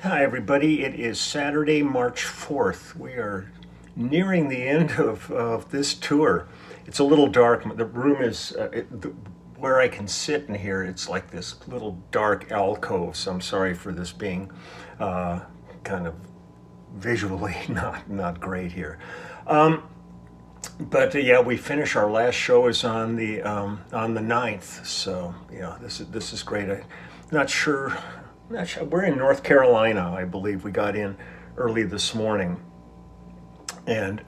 Hi, everybody. It is Saturday, March 4th. We are nearing the end of this tour. It's a little dark. The room is where I can sit in here. It's like this little dark alcove, so I'm sorry for this being kind of visually not great here. But yeah, we finish our last show is on the 9th. So yeah, this is great. I'm not sure. Not sure. We're in North Carolina, I believe. We got in early this morning, and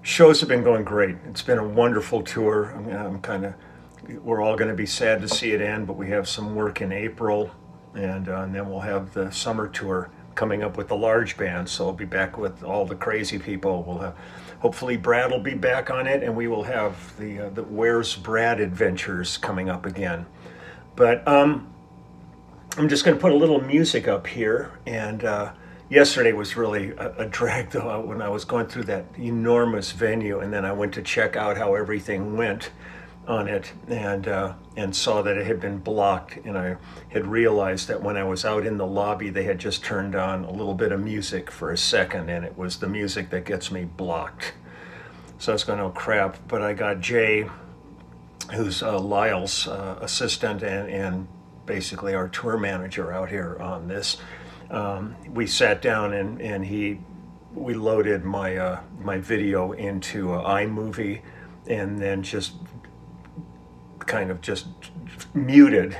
shows have been going great. It's been a wonderful tour. I mean, we're all going to be sad to see it end, but we have some work in April, and then we'll have the summer tour coming up with the large band. So I'll be back with all the crazy people. We'll have, hopefully Brad will be back on it, and we will have the Where's Brad adventures coming up again. But I'm just going to put a little music up here. And yesterday was really a drag, though, when I was going through that enormous venue, and then I went to check out how everything went on it, and saw that it had been blocked. And I had realized that when I was out in the lobby, they had just turned on a little bit of music for a second, and it was the music that gets me blocked. So I was going, oh crap. But I got Jay, who's Lyle's assistant and basically our tour manager out here on this. We sat down and we loaded my video into iMovie, and then just kind of just muted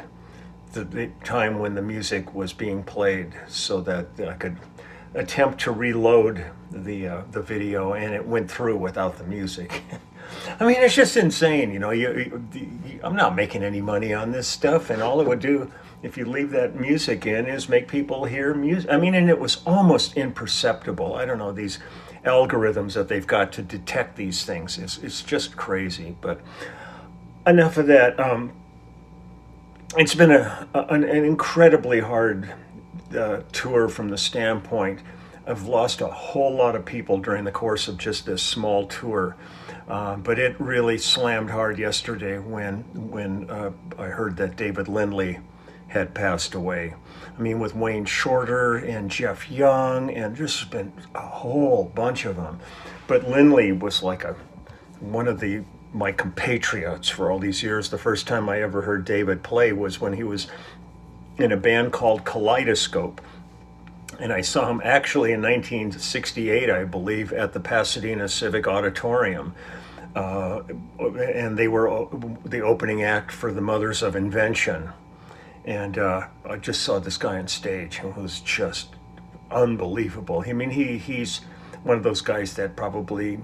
the time when the music was being played so that I could attempt to reload the video, and it went through without the music. I mean, it's just insane, you know. I'm not making any money on this stuff, and all it would do if you leave that music in is make people hear music. I mean, and it was almost imperceptible. I don't know, these algorithms that they've got to detect these things. It's just crazy. But enough of that. It's been an incredibly hard tour from the standpoint. I've lost a whole lot of people during the course of just this small tour. But it really slammed hard yesterday when I heard that David Lindley had passed away. I mean, with Wayne Shorter and Jeff Young, and just been a whole bunch of them. But Lindley was like one of my compatriots for all these years. The first time I ever heard David play was when he was in a band called Kaleidoscope. And I saw him actually in 1968, I believe, at the Pasadena Civic Auditorium. And they were the opening act for the Mothers of Invention. And I just saw this guy on stage who was just unbelievable. I mean, he's one of those guys that probably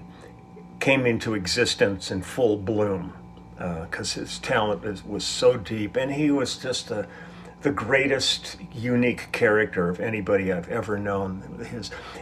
came into existence in full bloom because his talent was so deep. And he was just the greatest unique character of anybody I've ever known.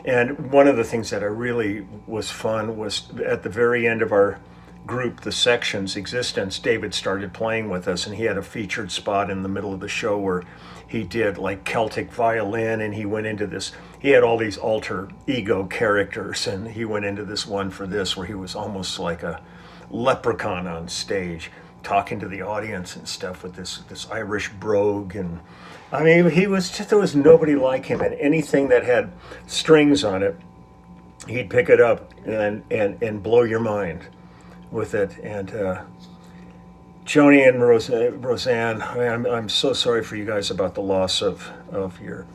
And one of the things that I really was fun was at the very end of our group, the Section's existence, David started playing with us, and he had a featured spot in the middle of the show where he did like Celtic violin, and he went into this, he had all these alter ego characters, and he went into this one for this where he was almost like a leprechaun on stage, talking to the audience and stuff with this Irish brogue. And I mean, there was nobody like him, and anything that had strings on it, he'd pick it up and blow your mind with it. And Joni and Roseanne, I'm so sorry for you guys about the loss of your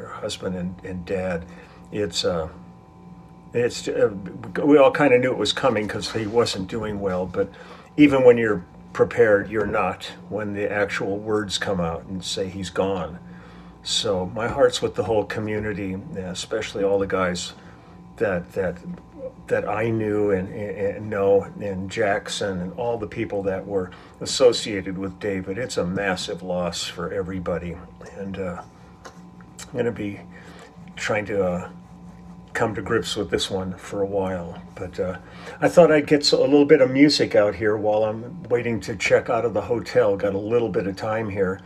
husband and dad. It's we all kind of knew it was coming because he wasn't doing well, but even when you're prepared, you're not when the actual words come out and say he's gone. So my heart's with the whole community, especially all the guys that I knew and know, and Jackson and all the people that were associated with David. It's a massive loss for everybody, and I'm going to be trying to come to grips with this one for a while. But I thought I'd get a little bit of music out here while I'm waiting to check out of the hotel. Got a little bit of time here.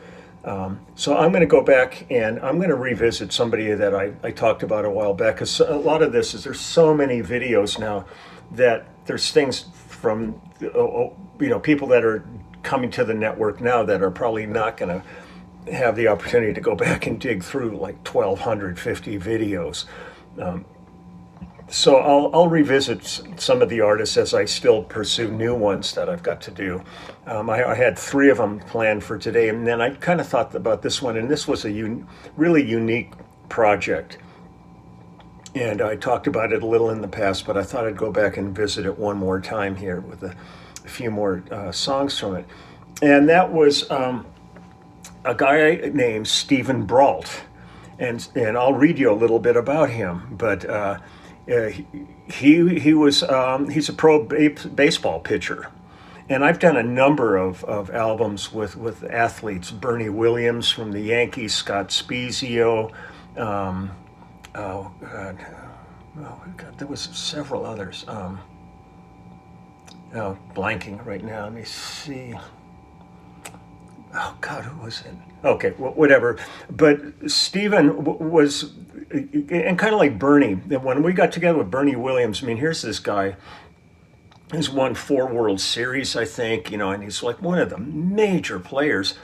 So I'm going to go back and I'm going to revisit somebody that I talked about a while back, because a lot of this is, there's so many videos now that there's things from people that are coming to the network now that are probably not going to have the opportunity to go back and dig through like 1,250 videos. So I'll revisit some of the artists as I still pursue new ones that I've got to do. I had 3 of them planned for today, and then I kind of thought about this one, and this was a really unique project. And I talked about it a little in the past, but I thought I'd go back and visit it one more time here with a few more songs from it. And that was a guy named Stephen Brault. And I'll read you a little bit about him. But he's a pro baseball pitcher. And I've done a number of albums with athletes. Bernie Williams from the Yankees, Scott Spezio, oh God, there was several others. Blanking right now. Let me see. Oh God, who was it? Okay, whatever. But Stephen was, and kind of like Bernie. When we got together with Bernie Williams, I mean, here's this guy. He's won 4 World Series, I think. And he's like one of the major players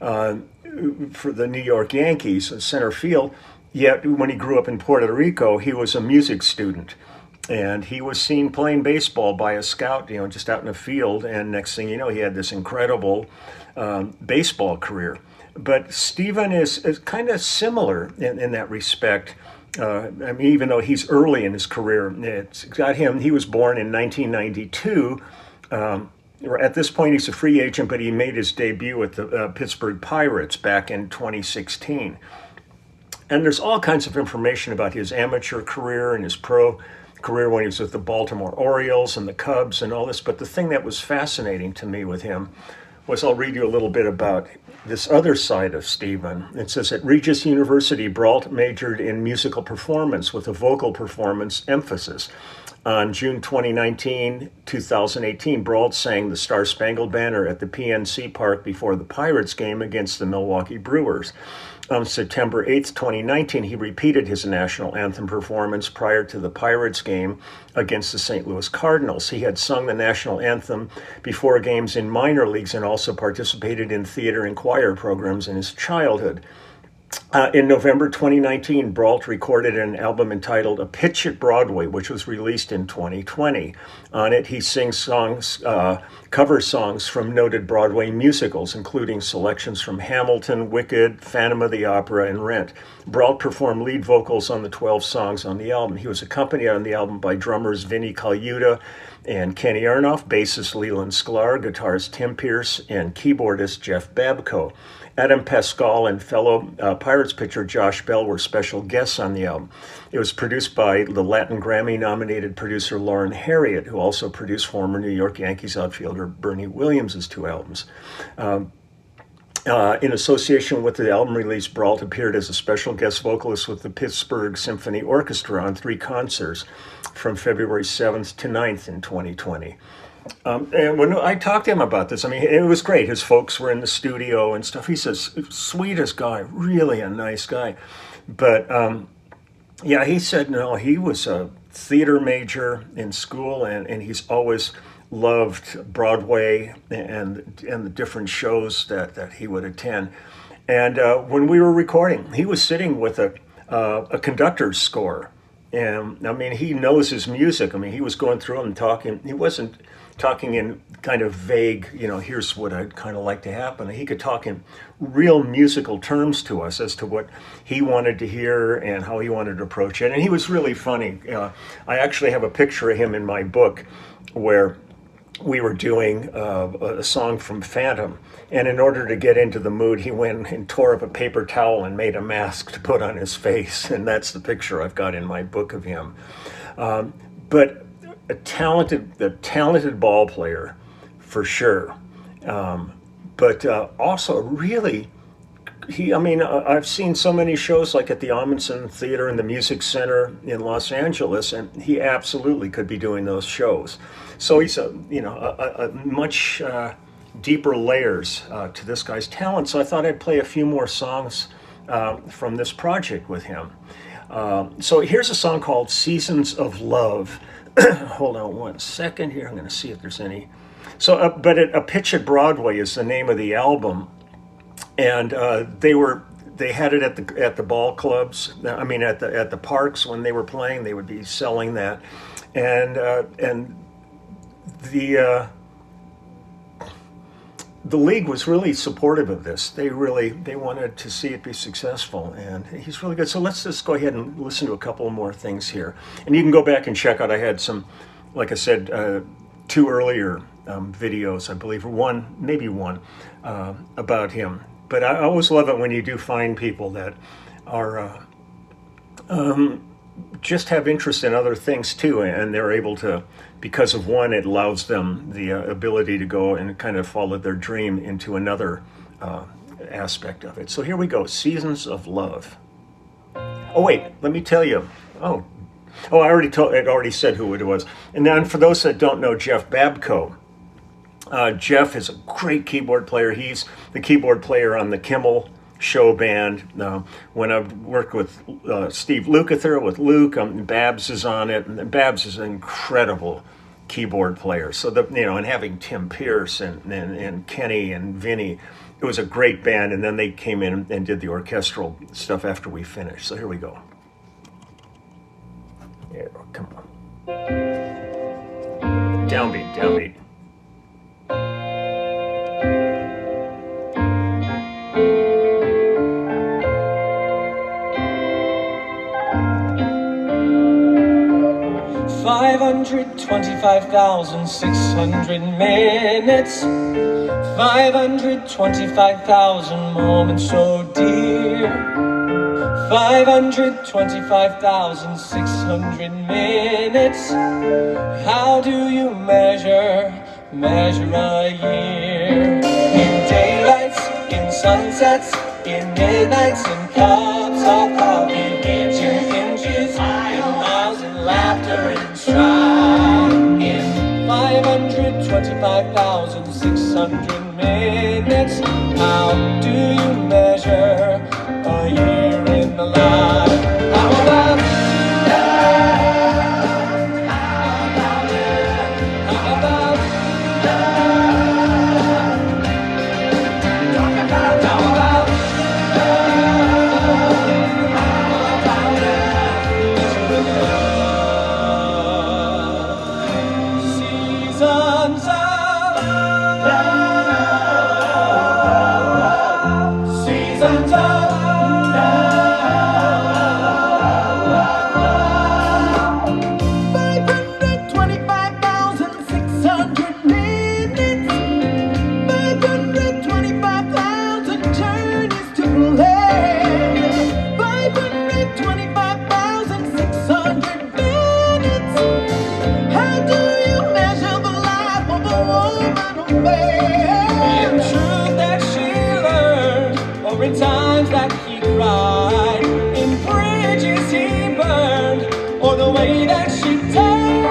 for the New York Yankees, center field. Yet when he grew up in Puerto Rico, he was a music student. And he was seen playing baseball by a scout, just out in the field. And next thing you know, he had this incredible baseball career. But Stephen is kind of similar in that respect. I mean, even though he's early in his career, it's got him. He was born in 1992. At this point, he's a free agent, but he made his debut at the Pittsburgh Pirates back in 2016. And there's all kinds of information about his amateur career and his pro career when he was with the Baltimore Orioles and the Cubs and all this. But the thing that was fascinating to me with him was, I'll read you a little bit about this other side of Stephen. It says, at Regis University, Brault majored in musical performance with a vocal performance emphasis. On June 2018, Brault sang the Star-Spangled Banner at the PNC Park before the Pirates game against the Milwaukee Brewers. On September 8th, 2019, he repeated his national anthem performance prior to the Pirates game against the St. Louis Cardinals. He had sung the national anthem before games in minor leagues and also participated in theater and choir programs in his childhood. In November 2019, Brault recorded an album entitled A Pitch at Broadway, which was released in 2020. On it, he sings songs, cover songs from noted Broadway musicals, including selections from Hamilton, Wicked, Phantom of the Opera, and Rent. Brault performed lead vocals on the 12 songs on the album. He was accompanied on the album by drummers Vinnie Colaiuta and Kenny Aronoff, bassist Leland Sklar, guitarist Tim Pierce, and keyboardist Jeff Babco. Adam Pascal and fellow Pirates pitcher Josh Bell were special guests on the album. It was produced by the Latin Grammy-nominated producer Lauren Harriott, who also produced former New York Yankees outfielder Bernie Williams' 2 albums. In association with the album release, Brault appeared as a special guest vocalist with the Pittsburgh Symphony Orchestra on 3 concerts from February 7th to 9th in 2020. And when I talked to him about this, I mean, it was great. His folks were in the studio and stuff. He's the sweetest guy, really a nice guy. But yeah, he said, no, he was a theater major in school, and he's always loved Broadway and the different shows that he would attend. And when we were recording, he was sitting with a conductor's score. And I mean, he knows his music. I mean, he was going through and talking. He wasn't talking in kind of vague, here's what I'd kind of like to happen. He could talk in real musical terms to us as to what he wanted to hear and how he wanted to approach it. And he was really funny. I actually have a picture of him in my book where we were doing a song from Phantom. And in order to get into the mood, he went and tore up a paper towel and made a mask to put on his face. And that's the picture I've got in my book of him. But a talented ball player, for sure. But also really, I've seen so many shows like at the Amundsen Theater and the Music Center in Los Angeles, and he absolutely could be doing those shows. So he's a much deeper layers to this guy's talent. So I thought I'd play a few more songs from this project with him. So here's a song called Seasons of Love. Hold on one second here. I'm going to see if there's any. So, but A Pitch at Broadway is the name of the album. and they had it at the ball clubs. I mean, at the parks when they were playing, they would be selling that, and the league was really supportive of this. They wanted to see it be successful, and he's really good. So let's just go ahead and listen to a couple more things here, and you can go back and check out. I had some, like I said, 2 earlier videos, I believe, or maybe one, about him. But I always love it when you do find people that are just have interest in other things too, and they're able to, because of one, it allows them the ability to go and kind of follow their dream into another aspect of it. So here we go, Seasons of Love. Oh wait, let me tell you. Oh, I already said who it was. And then for those that don't know Jeff Babco, Jeff is a great keyboard player. He's the keyboard player on the Kimmel Show band. When I worked with Steve Lukather, with Luke, Babs is on it, and Babs is an incredible keyboard player. So and having Tim Pierce and Kenny and Vinny, it was a great band. And then they came in and did the orchestral stuff after we finished. So here we go. Yeah, come on. Downbeat, downbeat. 525,600 minutes, 525,000 moments so dear, 525,600 minutes. How do you measure a year? In daylights, in sunsets, in midnights, in cups of coffee, inches, miles, in laughter and strife. In 525,600 minutes, how do you measure a year in the life? How about love? How about love? How about love? Talk about love. How about seasons of love, seasons of love. 525,600 minutes, 525,000 journeys to land, 525,600 minutes. How do you measure the life of a woman or man? In truth that she learned, or in times that he cried, in bridges he burned, or the way that she turned.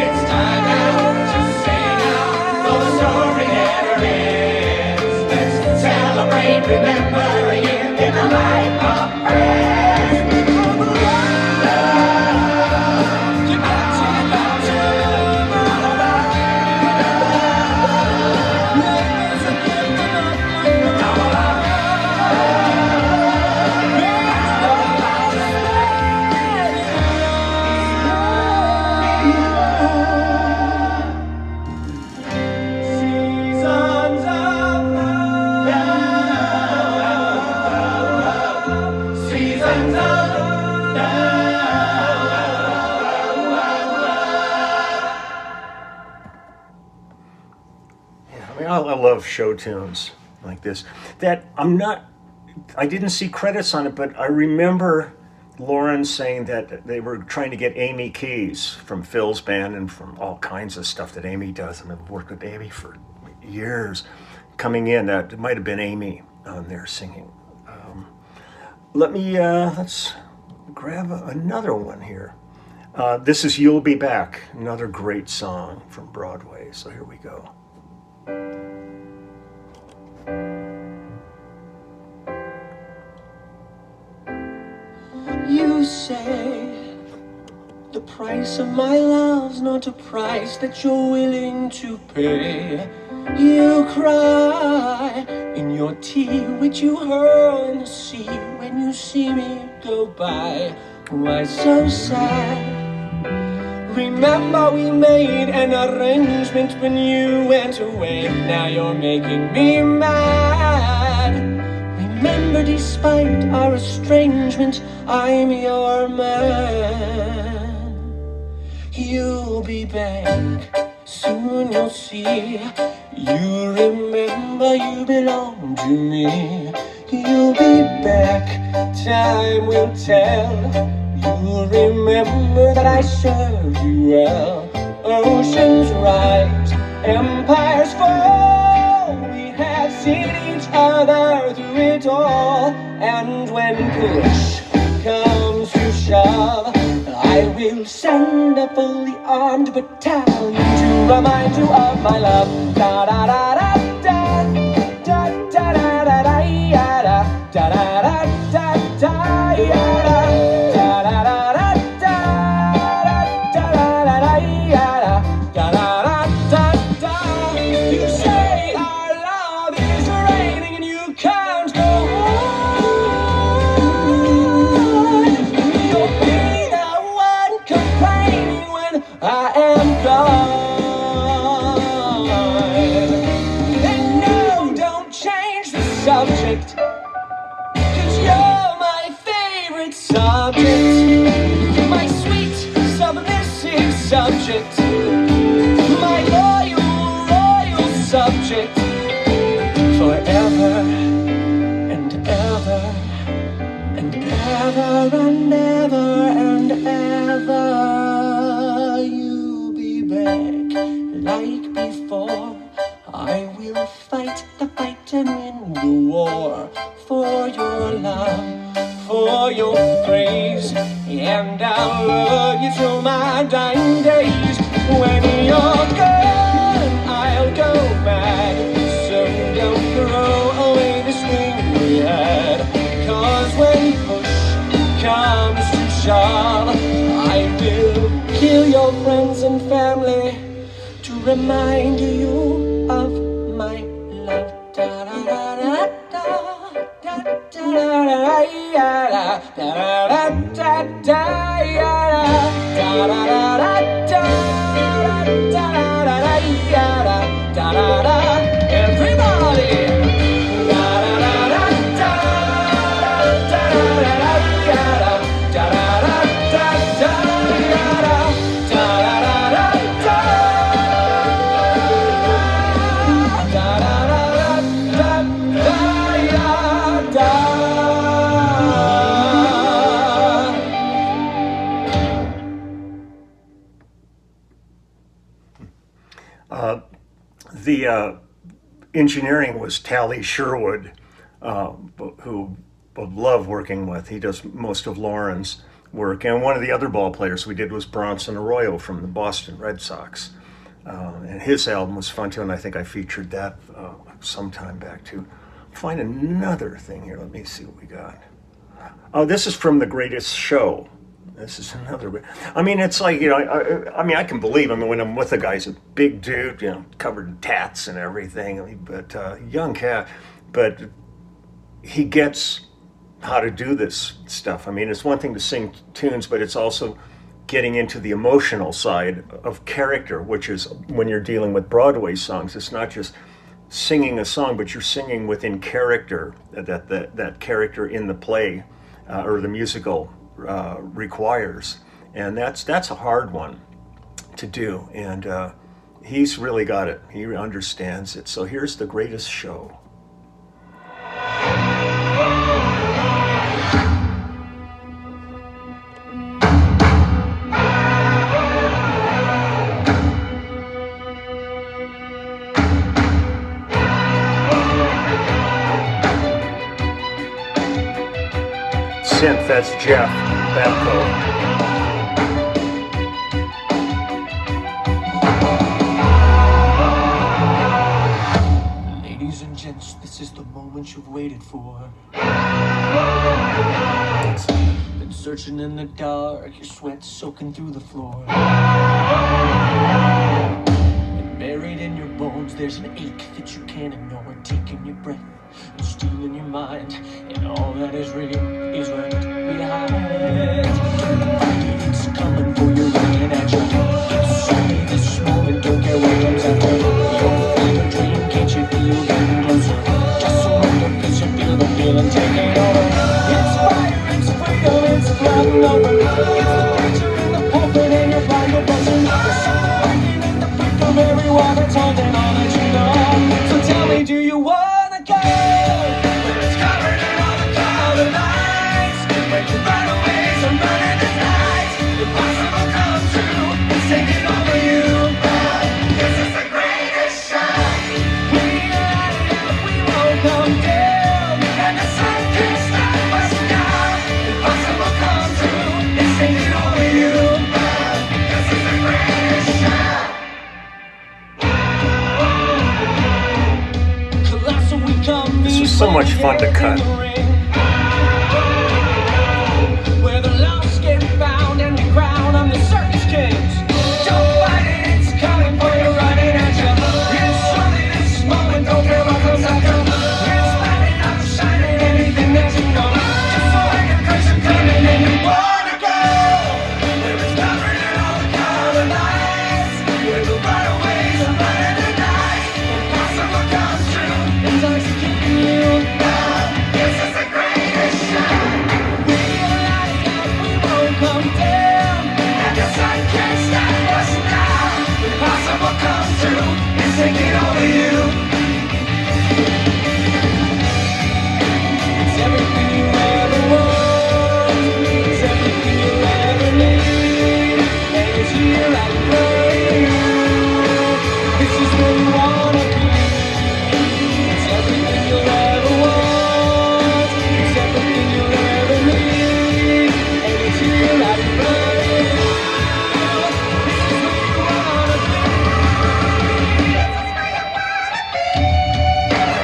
It's time now to sing out, though the story never ends. Let's celebrate, remember again in the life of friends. You got to seasons of love, seasons of Yeah, I mean, I love show tunes like this. I didn't see credits on it, but I remember Lauren saying that they were trying to get Amy Keys from Phil's band and from all kinds of stuff that Amy does. And I've worked with Amy for years. Coming in, that it might have been Amy on there singing. Let's grab another one here. This is You'll Be Back, another great song from Broadway. So here we go. You say the price of my love's not a price that you're willing to pay. You cry in your tea, which you hurl in the sea when you see me go by. Why so sad? Remember we made an arrangement when you went away. Now you're making me mad. Remember, despite our estrangement, I'm your man. You'll be back, soon you'll see. You remember you belong to me. You'll be back, time will tell. You'll remember that I served you well. Oceans rise, empires fall. We have seen each other through it all. And when push comes to shove, I will send a fully armed battalion to remind you of my love. Da da da da da da da da da da da da da da da da subject, 'cause you're my favorite subject, my sweet submissive subject, my loyal subject, forever and ever and ever and ever and ever. You'll be back like before. I will fight the fight and win the war for your love, for your praise, and I'll love you till my dying days. When you're gone, I'll go mad, so don't throw away this ring we had. 'Cause when push comes to shove, I will kill your friends and family to remind you of my love. Da da da da da da da da da da da da. Everybody. The engineering was Tally Sherwood, who I love working with. He does most of Lauren's work. And one of the other ball players we did was Bronson Arroyo from the Boston Red Sox. And his album was fun too, and I think I featured that some time back too. Find another thing here. Let me see what we got. Oh, this is from The Greatest Show. This is another. I mean, it's like, you know, I mean, I can believe. I mean, when I'm with a guy, he's a big dude, you know, covered in tats and everything. I mean, but young cat, but he gets how to do this stuff. I mean, it's one thing to sing tunes, but it's also getting into the emotional side of character, which is when you're dealing with Broadway songs. It's not just singing a song, but you're singing within character, that character in the play or the musical requires, and that's a hard one to do, and he's really got it. He understands it. So here's The Greatest Show. Synth, that's Jeff Babco. Ladies and gents, this is the moment you've waited for. Been searching in the dark, your sweat soaking through the floor. And buried in your bones, there's an ache that you can't ignore, taking your breath, stealing your mind, and all that is real is right behind. It's coming for you, running at you. It's only this moment, don't care what comes after. You're feeling a dream, can't you feel getting closer? Just surrender, cause you feel the feeling taking over. It's fire, it's freedom, it's flooding over. It's the preacher in the pulpit and your Bible version. There's something breaking in the brick of every wall that's holding on that you know. So tell me, do you wanna go? Where it's covered in all the color lights, where you run away, so running the night. Impossible come true, it's taking over you. This is the greatest show. We light it up, we won't come down, and the sun can't stop us now. Impossible come true, it's taking over you. This is the greatest show. Colossal, we come. This was so much fun to cut. Where the lost get found and we crown on the circus kings. Don't fight it, it's coming for you, running at you. It's only this moment, don't care what comes after. It's lighting up, shining anything that you know. Just so I can crash and coming and you wanna go. Where it's covered in all the color lights, where the runaways are running the night. Impossible comes true, intoxicating you. This is the greatest show. We light it up, we won't come down, and the sun can't stop us now. Impossible comes true, it's taking over you. It's everything you ever want, it's everything you'll ever need, and it's here right for you. This is where you wanna be. It's everything you'll ever want, it's everything you'll ever need, and it's here right for you. This is where you wanna be.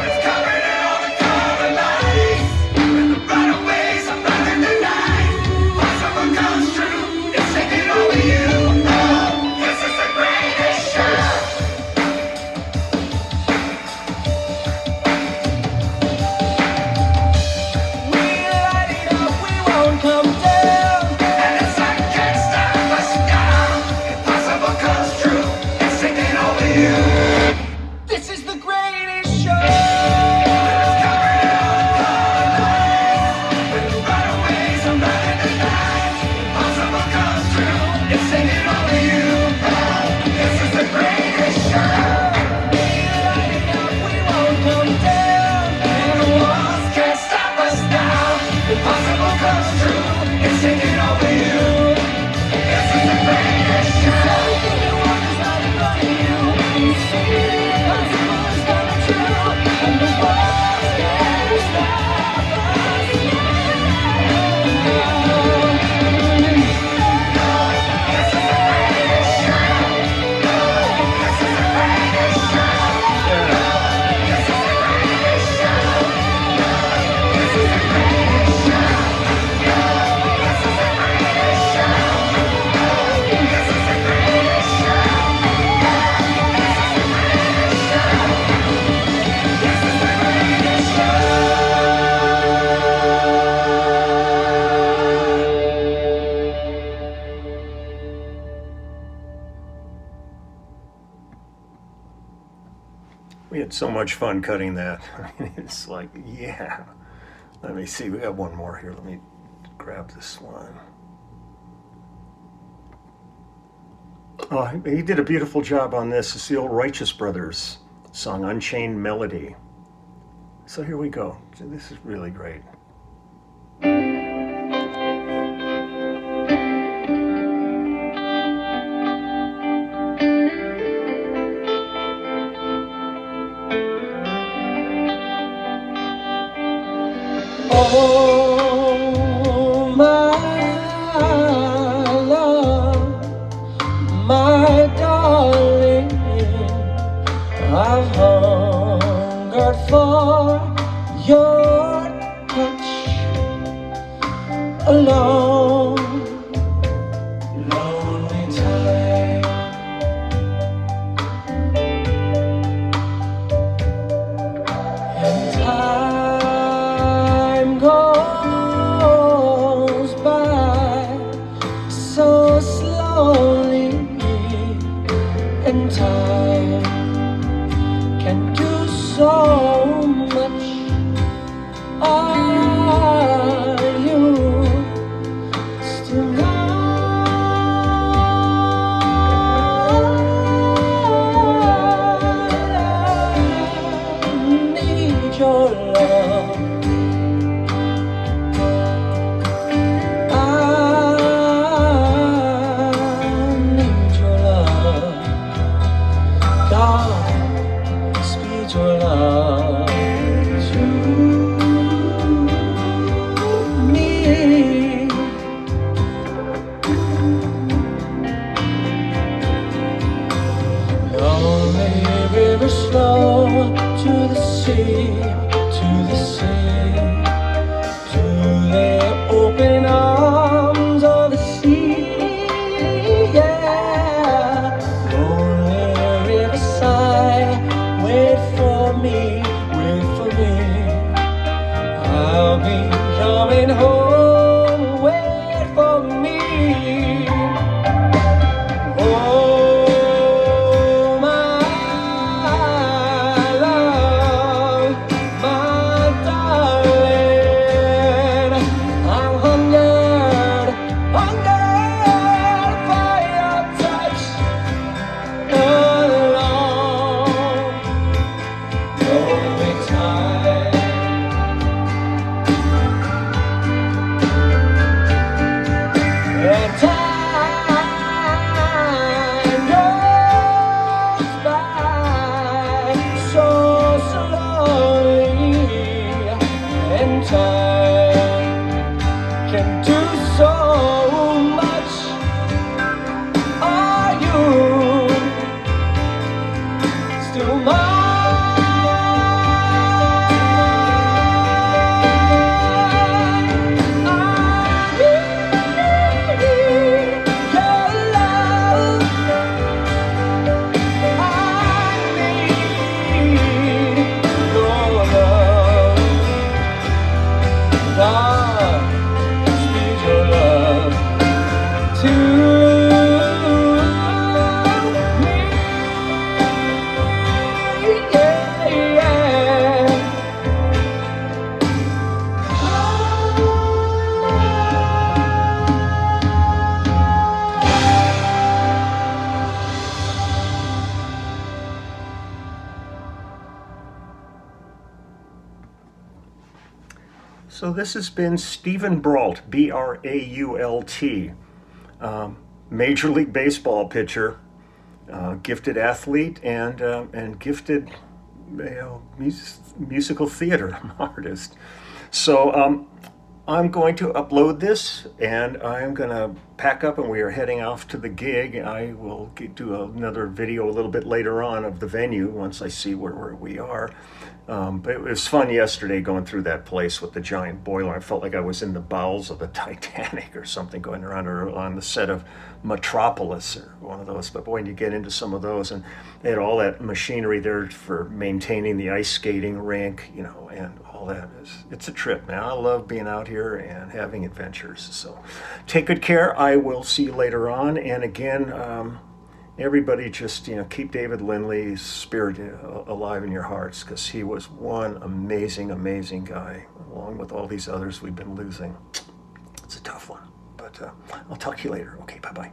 It's covered in all the color lights, where the runaways are running the night. Impossible comes true, it's taking over you. This is the greatest show. We light it up, we won't come down, and the sun can't stop us now. Impossible comes true, it's taking over you. This is the greatest show. It's covered in all the color lights, where the runaways are running the night. Impossible comes true, it's taking over you. This is the greatest show. We light it up, we won't come down, and the walls can't stop us now. Impossible comes true, it's taking over you. This is the greatest show. Everything you want is right in front of you. You see it, impossible is coming true, and the walls can't stop us This is the greatest show. This is the greatest show. This is the greatest show. This is the greatest show. This is the greatest show. This is the greatest show. This is the greatest show. We had so much fun cutting that. I mean, it's like, yeah. Let me see. We got one more here. Let me grab this one. Oh, he did a beautiful job on this. It's the old Righteous Brothers song, Unchained Melody. So here we go. This is really great. Oh, my love, my darling, I've hungered for your touch alone. Lonely time, Lonely river slow to the sea, to the sea, to the open arms of the sea. Yeah, lonely riverside, wait for me, wait for me. I'll be coming home, wait for me. Oh, my love, my darling, I'm hungered, hungered for your touch alone. Lonely time. And time goes by so slowly, and time can do so much. Are you still mine? I need your love. I need your love. God, speed your love to me. Yeah, yeah. So this has been Stephen Brault, B-R-A-U-L-T, Major League Baseball pitcher, gifted athlete, and gifted musical theater artist. So I'm going to upload this, and I'm going to pack up, and we are heading off to the gig. I will do another video a little bit later on of the venue once I see where we are. But it was fun yesterday going through that place with the giant boiler. I felt like I was in the bowels of the Titanic or something, going around, or on the set of Metropolis or one of those. But boy, when you get into some of those, and they had all that machinery there for maintaining the ice skating rink, you know, and all that. It's a trip, man. I love being out here and having adventures. So take good care. I will see you later on. And again, everybody just, keep David Lindley's spirit alive in your hearts, because he was one amazing, amazing guy, along with all these others we've been losing. It's a tough one, but I'll talk to you later. Okay, bye-bye.